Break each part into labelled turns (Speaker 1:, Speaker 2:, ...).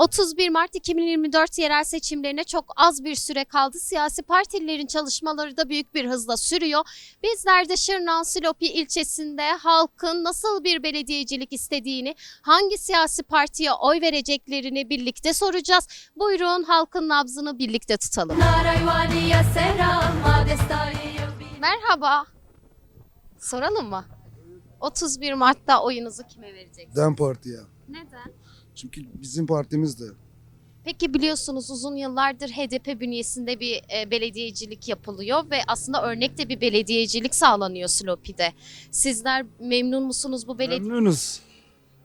Speaker 1: 31 Mart 2024 yerel seçimlerine çok az bir süre kaldı. Siyasi partilerin çalışmaları da büyük bir hızla sürüyor. Bizler de Şırnak'ın Silopi ilçesinde halkın nasıl bir belediyecilik istediğini, hangi siyasi partiye oy vereceklerini birlikte soracağız. Buyurun halkın nabzını birlikte tutalım. Merhaba. Soralım mı? 31 Mart'ta oyunuzu kime vereceksiniz?
Speaker 2: DEM Parti'ye.
Speaker 1: Neden?
Speaker 2: Çünkü bizim partimiz de.
Speaker 1: Peki biliyorsunuz uzun yıllardır HDP bünyesinde bir belediyecilik yapılıyor ve aslında örnek de bir belediyecilik sağlanıyor Silopi'de. Sizler memnun musunuz bu belediye?
Speaker 2: Memnunuz.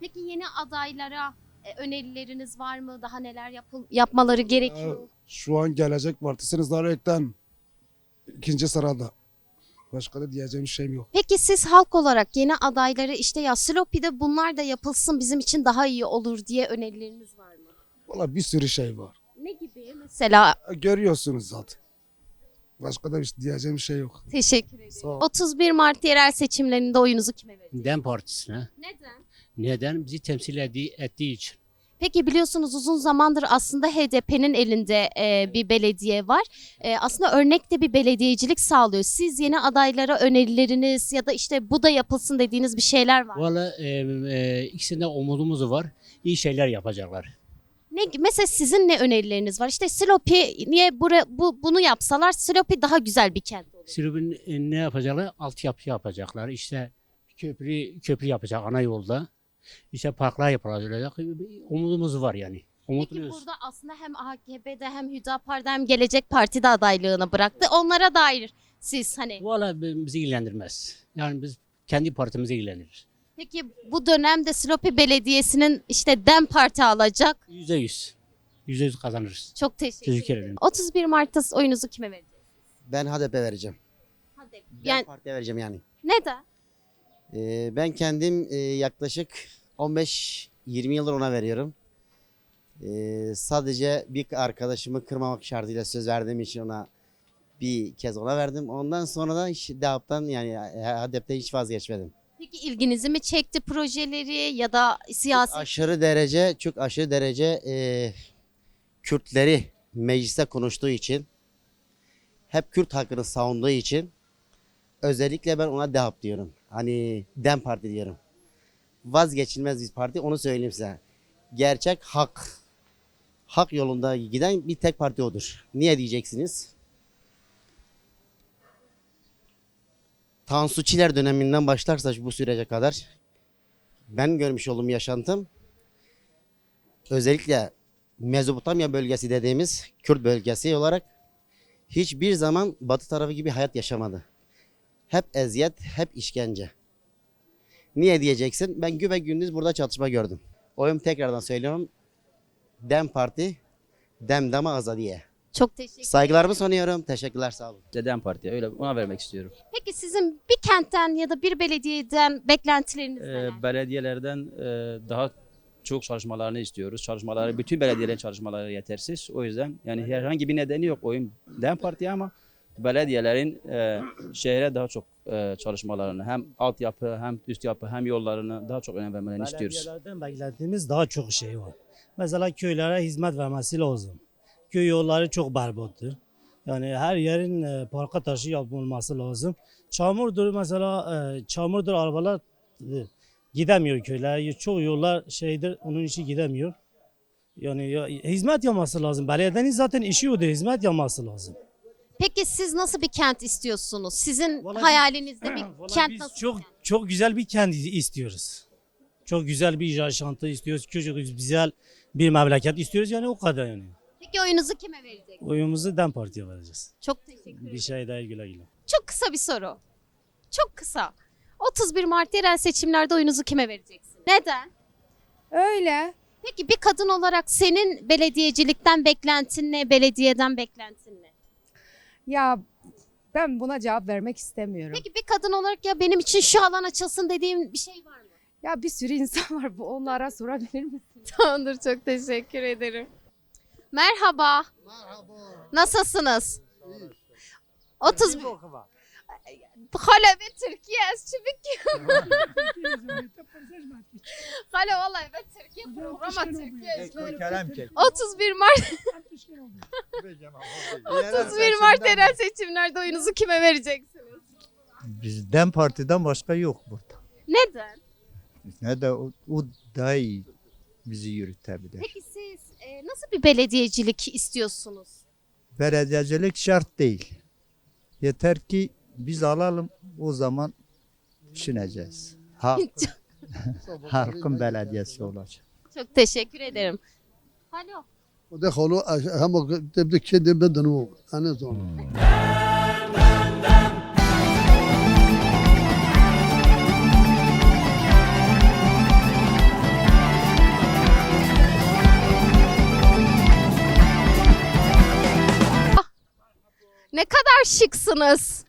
Speaker 1: Peki yeni adaylara önerileriniz var mı? Daha neler yapmaları gerekiyor?
Speaker 2: Şu an Gelecek Partisi'nin zaten ikinci sırada. Başka da diyeceğim şeyim yok.
Speaker 1: Peki siz halk olarak yeni adayları işte ya Silopi'de bunlar da yapılsın bizim için daha iyi olur diye önerileriniz var mı?
Speaker 2: Valla bir sürü şey var.
Speaker 1: Ne gibi mesela?
Speaker 2: Görüyorsunuz zaten. Başka da diyeceğim şey yok.
Speaker 1: Teşekkür ederim.
Speaker 2: Sağ ol.
Speaker 1: 31 Mart yerel seçimlerinde oyunuzu kime vereceksiniz?
Speaker 3: DEM Partisi'ne.
Speaker 1: Neden?
Speaker 3: Neden? Bizi temsil ettiği için.
Speaker 1: Peki biliyorsunuz uzun zamandır aslında HDP'nin elinde bir belediye var. Aslında örnek de bir belediyecilik sağlıyor. Siz yeni adaylara önerileriniz ya da işte bu da yapılsın dediğiniz bir şeyler var mı?
Speaker 3: Valla ikisinde umudumuz var. İyi şeyler yapacaklar.
Speaker 1: Mesela sizin ne önerileriniz var? İşte Silopi niye bunu yapsalar Silopi daha güzel bir kent olur.
Speaker 3: Silivri'nin ne yapacaklar? Altyapı yapacaklar. İşte köprü yapacak ana yolda. İşte parklar yapılacak. Umudumuz var yani.
Speaker 1: Peki
Speaker 3: Umutluyuz.
Speaker 1: burada aslında hem AKP'de hem Hüdapar'da hem Gelecek Parti'de adaylığını bıraktı. Onlara dair siz hani
Speaker 3: Valla bizi ilgilendirmez. Yani biz kendi partimizi ilgilendirir.
Speaker 1: peki bu dönemde Silopi Belediyesi'nin işte DEM Parti alacak.
Speaker 3: %100. %100 kazanırız.
Speaker 1: Çok teşekkür
Speaker 3: Teşekkür
Speaker 1: ederim.
Speaker 3: ederim.
Speaker 1: 31 Mart'ta oyunuzu kime vereceksiniz?
Speaker 4: Ben HDP vereceğim.
Speaker 1: Hadi.
Speaker 4: Yani,
Speaker 1: Yani
Speaker 4: partiye vereceğim yani.
Speaker 1: neden?
Speaker 4: Ben kendim yaklaşık 15-20 yıldır ona veriyorum. Sadece bir arkadaşımı kırmamak şartıyla söz verdiğim için ona bir kez ona verdim. Ondan sonra da hiç DAP'tan yani HDP'de hiç vazgeçmedim.
Speaker 1: Peki ilginizi mi çekti projeleri ya da siyasi?
Speaker 4: Çok aşırı derece Kürtleri mecliste konuştuğu için, hep Kürt hakkını savunduğu için özellikle ben ona DAP diyorum. Hani DEM Parti diyorum. Vazgeçilmez bir parti, onu söyleyeyim size. Gerçek hak yolunda giden bir tek parti odur. Niye diyeceksiniz? Tansu Çiller döneminden başlarsa bu sürece kadar ben görmüş olduğum yaşantım özellikle Mezopotamya bölgesi dediğimiz Kürt bölgesi olarak hiçbir zaman Batı tarafı gibi hayat yaşamadı. Hep eziyet, hep işkence. Niye diyeceksin? Ben güpe gündüz burada çatışma gördüm. Oyum tekrardan söylüyorum. DEM Parti, DEM Azadiye.
Speaker 1: Çok teşekkür ederim.
Speaker 4: Saygılarımı sunuyorum. Teşekkürler, sağ olun.
Speaker 5: DEM Parti'ye öyle ona vermek istiyorum.
Speaker 1: Peki sizin bir kentten ya da bir belediyeden beklentileriniz neler?
Speaker 5: Belediyelerden daha çok çalışmalarını istiyoruz. Bütün belediyelerin çalışmaları yetersiz. O yüzden yani herhangi bir nedeni yok oyun DEM Parti'ye ama belediyelerin şehre daha çok çalışmalarını hem altyapı hem üst yapı hem yollarını daha çok önem vermelerini istiyoruz.
Speaker 6: Belediyelerden beklediğimiz daha çok şey var. Mesela köylere hizmet vermesi lazım. Köy yolları çok berbattır. Yani her yerin parka taşı yapılması lazım. Çamurdur mesela, çamurdur arabalar gidemiyor köylere. Çoğu yollar şeydir, onun için gidemiyor. Yani hizmet yapması lazım. Belediyenin zaten işi odur, hizmet yapması lazım.
Speaker 1: Peki siz nasıl bir kent istiyorsunuz? Sizin
Speaker 6: Vallahi
Speaker 1: hayalinizde bir
Speaker 6: Vallahi
Speaker 1: kent
Speaker 6: biz
Speaker 1: nasıl?
Speaker 6: çok güzel bir kent istiyoruz. Çok güzel bir yaşantı istiyoruz. Çok güzel bir memleket istiyoruz yani o kadar yani.
Speaker 1: Peki oyunuzu kime vereceksiniz?
Speaker 6: Oyumuzu DEM Parti'ye vereceğiz.
Speaker 1: Çok teşekkür ederim.
Speaker 6: Bir şey değil, güle güle.
Speaker 1: Çok kısa bir soru. Çok kısa. 31 Mart yerel seçimlerde oyunuzu kime vereceksiniz? Neden?
Speaker 7: Öyle.
Speaker 1: Peki bir kadın olarak senin belediyecilikten beklentin ne, belediyeden beklentin ne?
Speaker 7: Ya ben buna cevap vermek istemiyorum.
Speaker 1: Peki bir kadın olarak ya benim için şu alan açılsın dediğim bir şey var mı?
Speaker 7: Ya bir sürü insan var, bu onlara sorabilir misin?
Speaker 1: Tamamdır, çok teşekkür ederim. Merhaba.
Speaker 2: Merhaba.
Speaker 1: Nasılsınız? 30 Hala ve Türkiye çünkü hala vallahi ve Türkiye programa Türkiye 31 Mart 31 Mart yerel seçimlerde oyunuzu kime vereceksiniz?
Speaker 8: Bizden partiden başka yok burada.
Speaker 1: Neden?
Speaker 8: Ne de o daha iyi bizi yürütebilir.
Speaker 1: Peki siz nasıl bir belediyecilik istiyorsunuz?
Speaker 8: Belediyecilik şart değil. Yeter ki biz alalım, o zaman düşüneceğiz. Halkın belediyesi olacak.
Speaker 1: Çok teşekkür ederim. Alo.
Speaker 9: ودخلوا هم تبدا كده بدنوا انا زون
Speaker 1: Ne kadar şıksınız.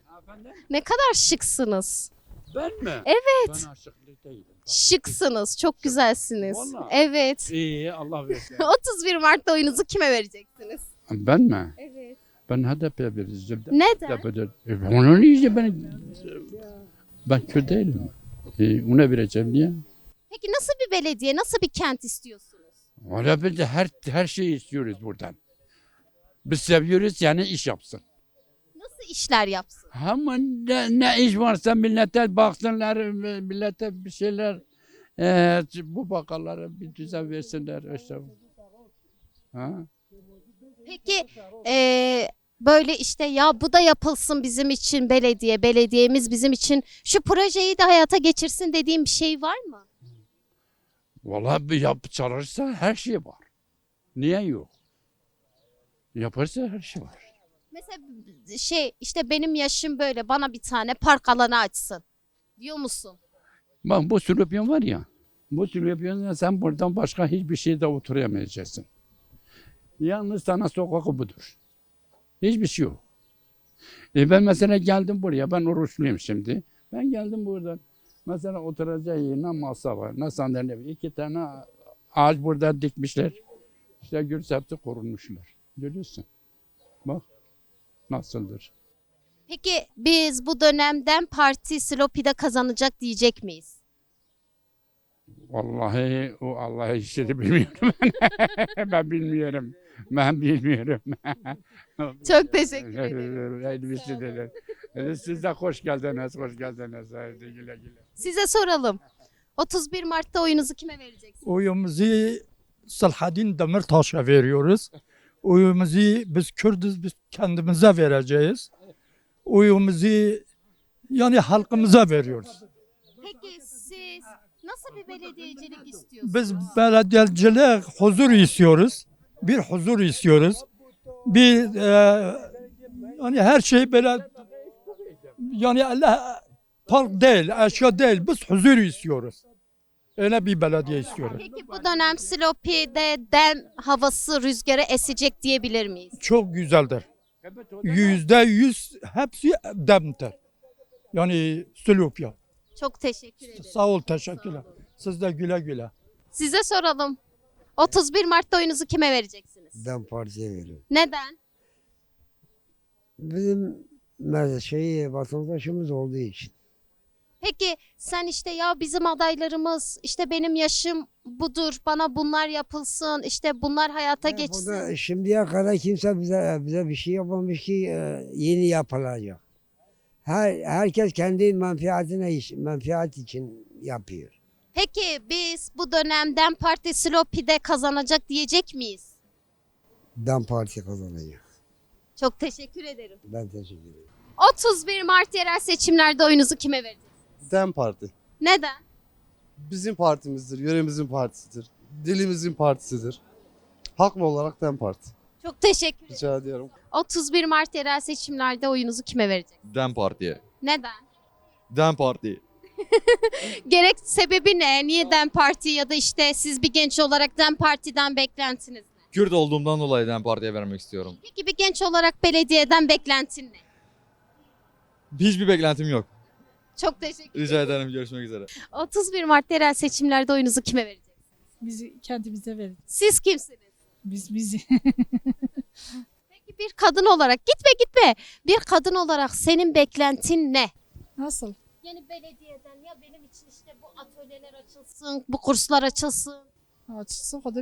Speaker 1: Ne kadar şıksınız.
Speaker 10: Ben mi?
Speaker 1: Evet.
Speaker 10: Ben aşıklı değilim.
Speaker 1: Şıksınız. Çok güzelsiniz.
Speaker 10: Vallahi.
Speaker 1: Evet.
Speaker 10: İyi Allah versin.
Speaker 1: 31 Mart'ta oyunuzu kime vereceksiniz?
Speaker 10: Ben mi?
Speaker 1: Evet.
Speaker 10: Ben HDP'ye vereceğim.
Speaker 1: Neden?
Speaker 10: Onun için ben kötü değilim. Ona vereceğim niye?
Speaker 1: Peki nasıl bir belediye, nasıl bir kent istiyorsunuz?
Speaker 10: Valla biz de her şeyi istiyoruz buradan. Biz seviyoruz yani iş yapsın.
Speaker 1: Nasıl işler yapsın?
Speaker 10: Ama ne iş varsa millete baksınlar, millete bir şeyler bu bakallara bir düzen versinler işte. Ha?
Speaker 1: Peki böyle işte ya bu da yapılsın bizim için belediyemiz bizim için şu projeyi de hayata geçirsin dediğim bir şey var mı?
Speaker 10: Vallahi bir çalışırsa her şey var. Niye yok? Yaparsa her şey var.
Speaker 1: Mesela işte benim yaşım böyle bana bir tane park alanı açsın diyor musun?
Speaker 10: Bak bu sülüpyon var ya. Bu sülüpyonla sen buradan başka hiçbir şeyde oturamayacaksın. Yalnız sana sokakı budur. Hiçbir şey yok. Ben mesela geldim buraya. Ben oruçluyum şimdi. Ben geldim buradan. Mesela oturacak yerine masa var. Ne sandalye var. 2 tane ağaç burada dikmişler. İşte gürsepsi korunmuşlar. Görüyorsun. Bak nasıldır.
Speaker 1: Peki biz bu dönemden parti Silopi'de kazanacak diyecek miyiz?
Speaker 10: Vallahi o Allah'ı işleri bilmiyorum. Ben bilmiyorum. Ben bilmiyorum.
Speaker 1: Çok teşekkür ederim.
Speaker 10: Haydi bir şey değil. Siz de hoş geldiniz, hoş geldiniz. Haydi güle güle.
Speaker 1: Size soralım. 31 Mart'ta oyunuzu kime vereceksiniz?
Speaker 11: Oyumuzu Selahattin Demirtaş'a veriyoruz. Oyumuzu biz Kürdüz, biz kendimize vereceğiz. Oyumuzu yani halkımıza veriyoruz.
Speaker 1: Peki siz nasıl bir belediyecilik istiyorsunuz?
Speaker 11: Biz belediyecilik huzur istiyoruz. Bir huzur istiyoruz. Bir yani her şey böyle yani Allah park değil, eşya değil. Biz huzur istiyoruz. Öyle bir belediye istiyoruz.
Speaker 1: Peki bu dönem Silopi'de dem havası rüzgarı esecek diyebilir miyiz?
Speaker 11: Çok güzeldir. %100 hepsi demdir. Yani Silopya.
Speaker 1: Çok teşekkür ederim.
Speaker 11: Sağ ol, teşekkürler. Siz de güle güle.
Speaker 1: Size soralım. 31 Mart'ta oyunuzu kime vereceksiniz?
Speaker 9: DEM Parti'ye veriyorum.
Speaker 1: Neden?
Speaker 9: Bizim vatandaşımız olduğu için.
Speaker 1: Peki sen işte ya bizim adaylarımız işte benim yaşım budur bana bunlar yapılsın işte bunlar hayata geçsin.
Speaker 9: Burada şimdiye kadar kimse bize bir şey yapmamış ki yeni yapılacak. Herkes kendi menfaat için yapıyor.
Speaker 1: Peki biz bu dönemden parti Silopi'de kazanacak diyecek miyiz?
Speaker 9: DEM Parti kazanacak.
Speaker 1: Çok teşekkür ederim.
Speaker 9: Ben teşekkür ederim.
Speaker 1: 31 Mart yerel seçimlerde oyunuzu kime vereceksiniz?
Speaker 12: DEM Parti.
Speaker 1: Neden?
Speaker 12: Bizim partimizdir, yöremizin partisidir. Dilimizin partisidir. Haklı olarak DEM Parti.
Speaker 1: Çok teşekkür ederim.
Speaker 12: Rica ediyorum.
Speaker 1: 31 Mart yerel seçimlerde oyunuzu kime vereceksiniz?
Speaker 12: DEM Parti'ye.
Speaker 1: Neden?
Speaker 12: DEM Parti.
Speaker 1: Gerek sebebi ne? Niye DEM Parti ya da işte siz bir genç olarak DEM Parti'den beklentiniz ne?
Speaker 12: Kürt olduğumdan dolayı DEM Parti'ye vermek istiyorum.
Speaker 1: Peki bir genç olarak belediyeden beklentin ne?
Speaker 12: Hiçbir beklentim yok.
Speaker 1: Çok teşekkür ederim.
Speaker 12: Rica ederim. Görüşmek üzere.
Speaker 1: 31 Mart yerel seçimlerde oyunuzu kime vereceksiniz?
Speaker 13: Bizi kendimize verin.
Speaker 1: Siz kimsiniz?
Speaker 13: Bizi.
Speaker 1: Peki Peki bir kadın olarak gitme. Bir kadın olarak senin beklentin ne?
Speaker 7: Nasıl?
Speaker 1: Yani belediyeden ya benim için işte bu atölyeler açılsın, bu kurslar açılsın.
Speaker 7: Açıkçası o da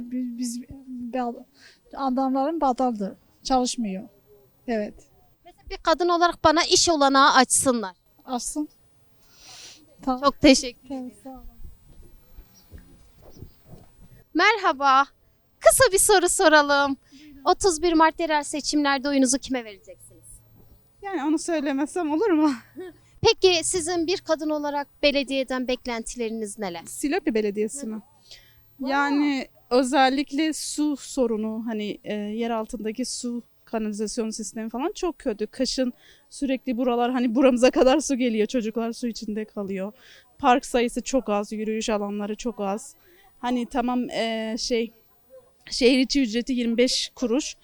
Speaker 7: adamların badaldır. Çalışmıyor. Evet.
Speaker 1: Mesela bir kadın olarak bana iş olanağı açsınlar.
Speaker 7: Açsın. Tamam.
Speaker 1: Çok teşekkür ederim.
Speaker 7: Tamam, sağ olun.
Speaker 1: Merhaba. Kısa bir soru soralım. 31 Mart yerel seçimlerde oyunuzu kime vereceksiniz?
Speaker 7: Yani onu söylemesem olur mu?
Speaker 1: Peki sizin bir kadın olarak belediyeden beklentileriniz neler?
Speaker 7: Silopi Belediyesi mi? Yani özellikle su sorunu hani yer altındaki su kanalizasyon sistemi falan çok kötü. Kışın sürekli buralar hani buramıza kadar su geliyor. Çocuklar su içinde kalıyor. Park sayısı çok az, yürüyüş alanları çok az. Hani tamam şehir içi ücreti 25 kuruş.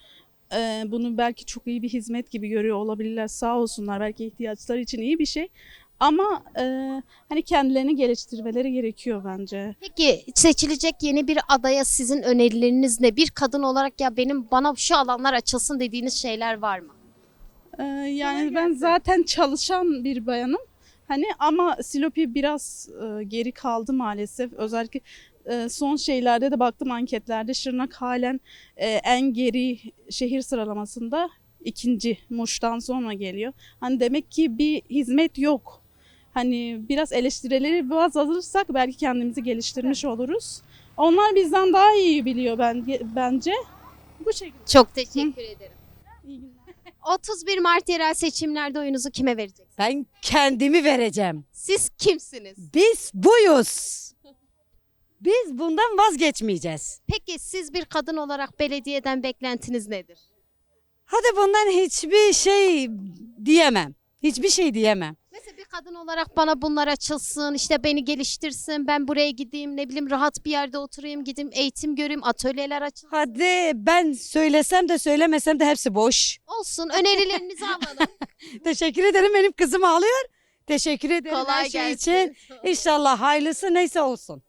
Speaker 7: Bunu belki çok iyi bir hizmet gibi görüyor olabilirler. Sağ olsunlar. Belki ihtiyaçları için iyi bir şey. Ama hani kendilerini geliştirmeleri gerekiyor bence.
Speaker 1: Peki seçilecek yeni bir adaya sizin önerileriniz ne? Bir kadın olarak ya bana şu alanlar açılsın dediğiniz şeyler var mı?
Speaker 7: Yani ben zaten çalışan bir bayanım. Hani ama Silopi biraz geri kaldı maalesef. Özellikle son şeylerde de baktım anketlerde Şırnak halen en geri şehir sıralamasında ikinci Muş'tan sonra geliyor. Hani demek ki bir hizmet yok. Hani biraz eleştirileri baz alırsak belki kendimizi geliştirmiş oluruz. Onlar bizden daha iyi biliyor bence. Bu şekilde.
Speaker 1: Çok teşekkür ederim.
Speaker 7: İyi günler.
Speaker 1: 31 Mart yerel seçimlerde oyunuzu kime vereceksiniz?
Speaker 13: Ben kendimi vereceğim.
Speaker 1: Siz kimsiniz?
Speaker 13: Biz buyuz. Biz bundan vazgeçmeyeceğiz.
Speaker 1: Peki siz bir kadın olarak belediyeden beklentiniz nedir?
Speaker 13: Hadi bundan hiçbir şey diyemem. Hiçbir şey diyemem.
Speaker 1: Mesela bir kadın olarak bana bunlar açılsın, işte beni geliştirsin, ben buraya gideyim, ne bileyim rahat bir yerde oturayım, gideyim eğitim göreyim, atölyeler açılsın.
Speaker 13: Hadi ben söylesem de söylemesem de hepsi boş.
Speaker 1: Olsun, önerilerinizi alalım.
Speaker 13: Teşekkür ederim, benim kızım ağlıyor. Teşekkür ederim
Speaker 1: Kolay
Speaker 13: her şey
Speaker 1: gelsin.
Speaker 13: için. İnşallah hayırlısı neyse olsun.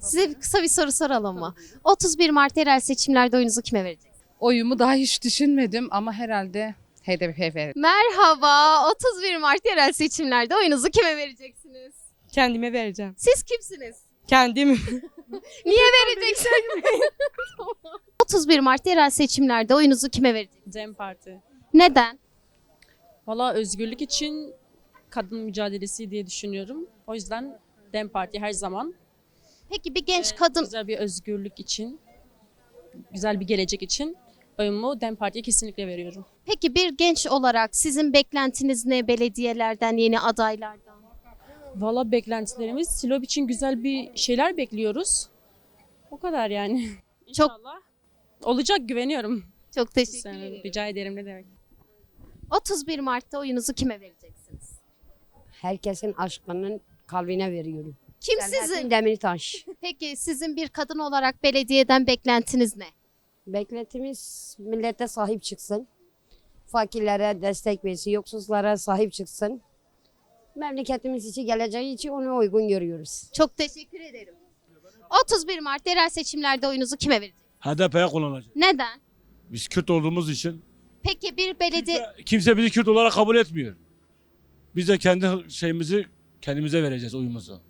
Speaker 1: Size kısa bir soru soralım mı? 31 Mart yerel seçimlerde oyunuzu kime vereceksiniz?
Speaker 7: Oyumu daha hiç düşünmedim ama herhalde HDP veririm.
Speaker 1: Merhaba, 31 Mart yerel seçimlerde oyunuzu kime vereceksiniz?
Speaker 13: Kendime vereceğim.
Speaker 1: Siz kimsiniz?
Speaker 13: Kendim.
Speaker 1: Niye vereceksiniz? 31 Mart yerel seçimlerde oyunuzu kime vereceksiniz?
Speaker 14: Dem Parti.
Speaker 1: Neden?
Speaker 14: Valla özgürlük için kadın mücadelesi diye düşünüyorum. O yüzden Dem Parti her zaman.
Speaker 1: Peki bir genç kadın
Speaker 14: Güzel bir özgürlük için, güzel bir gelecek için oyumu Dem Parti'ye kesinlikle veriyorum.
Speaker 1: Peki bir genç olarak sizin beklentiniz ne belediyelerden, yeni adaylardan?
Speaker 14: Valla beklentilerimiz Silop için güzel bir şeyler bekliyoruz. O kadar yani. İnşallah. Olacak, güveniyorum.
Speaker 1: Çok teşekkür ederim.
Speaker 14: Rica ederim, ne demek.
Speaker 1: 31 Mart'ta oyunuzu kime vereceksiniz?
Speaker 13: Herkesin aşkının kalbine veriyorum.
Speaker 1: Kim sizin?
Speaker 13: Demirtaş.
Speaker 1: Peki sizin bir kadın olarak belediyeden beklentiniz ne?
Speaker 13: Beklentimiz millete sahip çıksın. Fakirlere destek versin, yoksullara sahip çıksın. Memleketimiz için, geleceği için onu uygun görüyoruz.
Speaker 1: Çok teşekkür ederim. 31 Mart yerel seçimlerde oyunuzu kime vereceksiniz?
Speaker 11: HDP'ye kullanacak.
Speaker 1: Neden?
Speaker 11: Biz Kürt olduğumuz için
Speaker 1: Peki bir belediye...
Speaker 11: kimse bizi Kürt olarak kabul etmiyor. Biz de kendi şeyimizi kendimize vereceğiz oyumuzu.